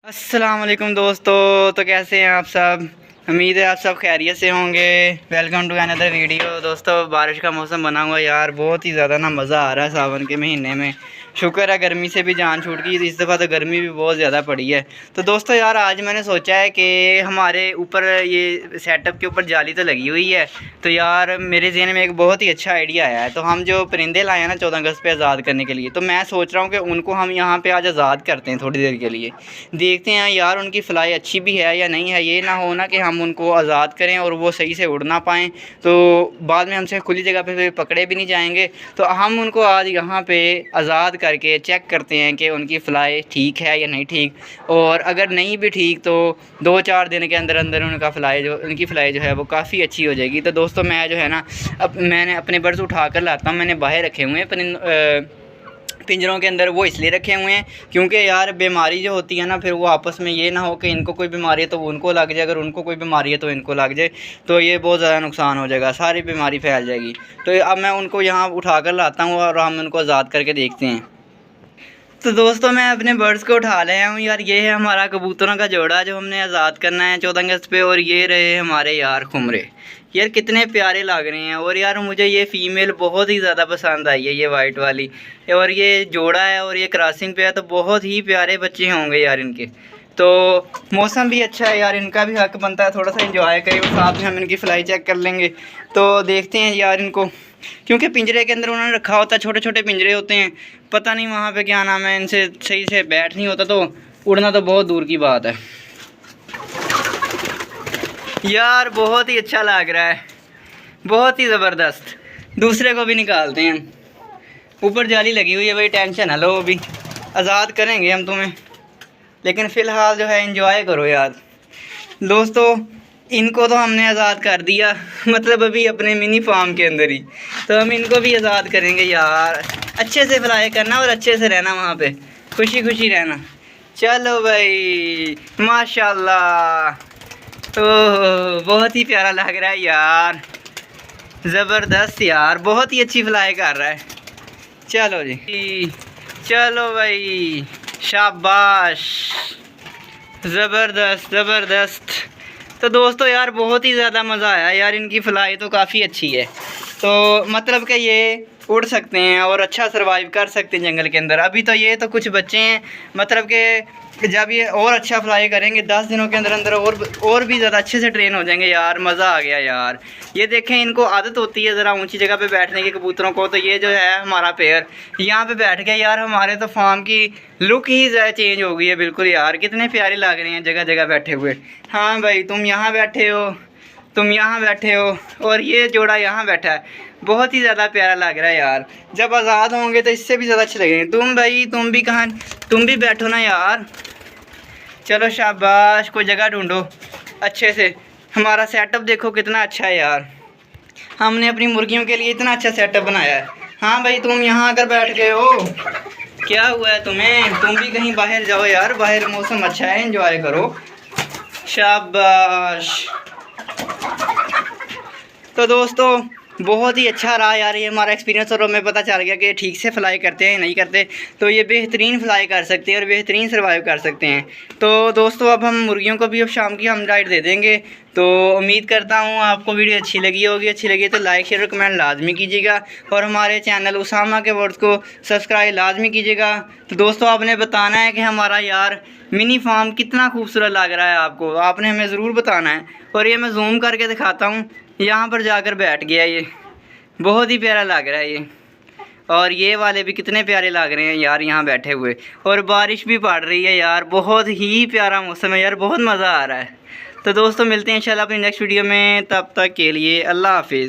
अस्सलाम वालेकुम दोस्तों। तो कैसे हैं आप सब? उम्मीद है आप सब खैरियत से होंगे। Welcome to another video. दोस्तों बारिश का मौसम बना हुआ यार, बहुत ही ज़्यादा ना मज़ा आ रहा है सावन के महीने में। शुक्र है गर्मी से भी जान छूट गई। इस दफ़ा तो गर्मी भी बहुत ज़्यादा पड़ी है। तो दोस्तों यार आज मैंने सोचा है कि हमारे ऊपर ये सेटअप के ऊपर जाली तो लगी हुई है, तो यार मेरे ज़हन में एक बहुत ही अच्छा आइडिया आया है। तो हम जो परिंदे लाए हैं ना 14 अगस्त पे आज़ाद करने के लिए, तो मैं सोच रहा हूँ कि उनको हम यहाँ पे आज आज़ाद करते हैं थोड़ी देर के लिए। देखते हैं यार उनकी फ़्लाई अच्छी भी है या नहीं है। ये ना हो ना कि हम उनको आज़ाद करें और वो सही से उड़ ना पाएँ, तो बाद में हमसे खुली जगह पे पकड़े भी नहीं जाएंगे। तो हम उनको आज यहाँ पे आज़ाद करके चेक करते हैं कि उनकी फ़्लाई ठीक है या नहीं ठीक। और अगर नहीं भी ठीक तो 2-4 दिन के अंदर अंदर उनकी फ़्लाई जो है वो काफ़ी अच्छी हो जाएगी। तो दोस्तों मैं जो है ना मैंने अपने बर्ड्स उठा कर लाता हूँ। मैंने बाहर रखे हुए हैं पिंजरों के अंदर। वो इसलिए रखे हुए हैं क्योंकि यार बीमारी जो होती है ना, फिर वो आपस में ये ना हो कि इनको कोई बीमारी है तो उनको लग जाए, अगर उनको कोई बीमारी है तो इनको लग जाए, तो ये बहुत ज़्यादा नुकसान हो जाएगा, सारी बीमारी फैल जाएगी। तो अब मैं उनको यहाँ उठा कर लाता हूँ और हम उनको आज़ाद करके देखते हैं। तो दोस्तों मैं अपने बर्ड्स को उठा लाया हूँ यार। ये है हमारा कबूतरों का जोड़ा जो हमने आज़ाद करना है 14 अगस्त पे। और ये रहे हमारे यार खुमरे। यार कितने प्यारे लग रहे हैं। और यार मुझे ये फ़ीमेल बहुत ही ज़्यादा पसंद आई है, ये वाइट वाली। और ये जोड़ा है और ये क्रॉसिंग पे है, तो बहुत ही प्यारे बच्चे होंगे यार इनके। तो मौसम भी अच्छा है यार, इनका भी हक बनता है थोड़ा सा एंजॉय करें, और साथ में हम इनकी फ़्लाई चेक कर लेंगे। तो देखते हैं यार इनको, क्योंकि पिंजरे के अंदर उन्होंने रखा होता है, छोटे छोटे पिंजरे होते हैं, पता नहीं वहाँ पे क्या नाम है, इनसे सही से बैठ नहीं होता, तो उड़ना तो बहुत दूर की बात है। यार बहुत ही अच्छा लग रहा है, बहुत ही ज़बरदस्त। दूसरे को भी निकालते हैं। ऊपर जाली लगी हुई है भाई, टेंशन है लो, अभी आज़ाद करेंगे हम तुम्हें, लेकिन फ़िलहाल जो है एंजॉय करो यार। दोस्तों इनको तो हमने आज़ाद कर दिया, मतलब अभी अपने मिनी फार्म के अंदर ही। तो हम इनको भी आज़ाद करेंगे यार। अच्छे से फ्लाई करना और अच्छे से रहना वहाँ पे, खुशी खुशी रहना। चलो भाई माशाल्लाह। ओह बहुत ही प्यारा लग रहा है यार, ज़बरदस्त यार, बहुत ही अच्छी फ्लाई कर रहा है। चलो जी, चलो भाई, शाबाश, ज़बरदस्त ज़बरदस्त। तो दोस्तों यार बहुत ही ज़्यादा मज़ा आया यार, इनकी फ़्लाई तो काफ़ी अच्छी है। तो मतलब कि ये उड़ सकते हैं और अच्छा सर्वाइव कर सकते हैं जंगल के अंदर। अभी तो ये तो कुछ बच्चे हैं, मतलब कि जब ये और अच्छा फ्लाई करेंगे 10 दिनों के अंदर अंदर और भी ज़्यादा अच्छे से ट्रेन हो जाएंगे यार। मज़ा आ गया यार। ये देखें, इनको आदत होती है ज़रा ऊंची जगह पे बैठने की कबूतरों को। तो ये जो है हमारा पेयर यहाँ पे बैठ गया यार। हमारे तो फार्म की लुक ही ज़्यादा चेंज हो गई है बिल्कुल यार। कितने प्यारे लग रहे हैं जगह जगह बैठे हुए। हाँ भाई, तुम यहाँ बैठे हो, तुम यहाँ बैठे हो, और ये जोड़ा यहाँ बैठा है। बहुत ही ज़्यादा प्यारा लग रहा है यार। जब आज़ाद होंगे तो इससे भी ज़्यादा अच्छे लगेंगे। तुम भाई, तुम भी कहाँ, तुम भी बैठो ना यार। चलो शाबाश, कोई जगह ढूंढो अच्छे से। हमारा सेटअप देखो कितना अच्छा है यार, हमने अपनी मुर्गियों के लिए इतना अच्छा सेटअप बनाया है। हाँ भाई, तुम यहाँ आकर बैठ गए हो, क्या हुआ है तुम्हें? तुम भी कहीं बाहर जाओ यार, बाहर मौसम अच्छा है, एंजॉय करो। शाबाश। तो दोस्तों बहुत ही अच्छा रहा यार ये हमारा एक्सपीरियंस, और हमें पता चल गया कि ठीक से फ्लाई करते हैं नहीं करते, तो ये बेहतरीन फ्लाई कर सकते हैं और बेहतरीन सर्वाइव कर सकते हैं। तो दोस्तों अब हम मुर्गियों को भी अब शाम की हम डाइट दे देंगे। तो उम्मीद करता हूँ आपको वीडियो अच्छी लगी होगी। अच्छी लगी तो लाइक शेयर और कमेंट लाजमी कीजिएगा, और हमारे चैनल उसामा के वर्ड्स को सब्सक्राइब लाजमी कीजिएगा। तो दोस्तों आपने बताना है कि हमारा यार मिनी फार्म कितना खूबसूरत लग रहा है आपको, आपने हमें ज़रूर बताना है। और ये मैं जूम करके दिखाता हूँ, यहाँ पर जाकर बैठ गया, ये बहुत ही प्यारा लग रहा है ये। और ये वाले भी कितने प्यारे लग रहे हैं यार यहाँ बैठे हुए। और बारिश भी पड़ रही है यार, बहुत ही प्यारा मौसम है यार, बहुत मज़ा आ रहा है। तो दोस्तों मिलते हैं इंशाल्लाह अपनी नेक्स्ट वीडियो में, तब तक के लिए अल्लाह हाफिज़।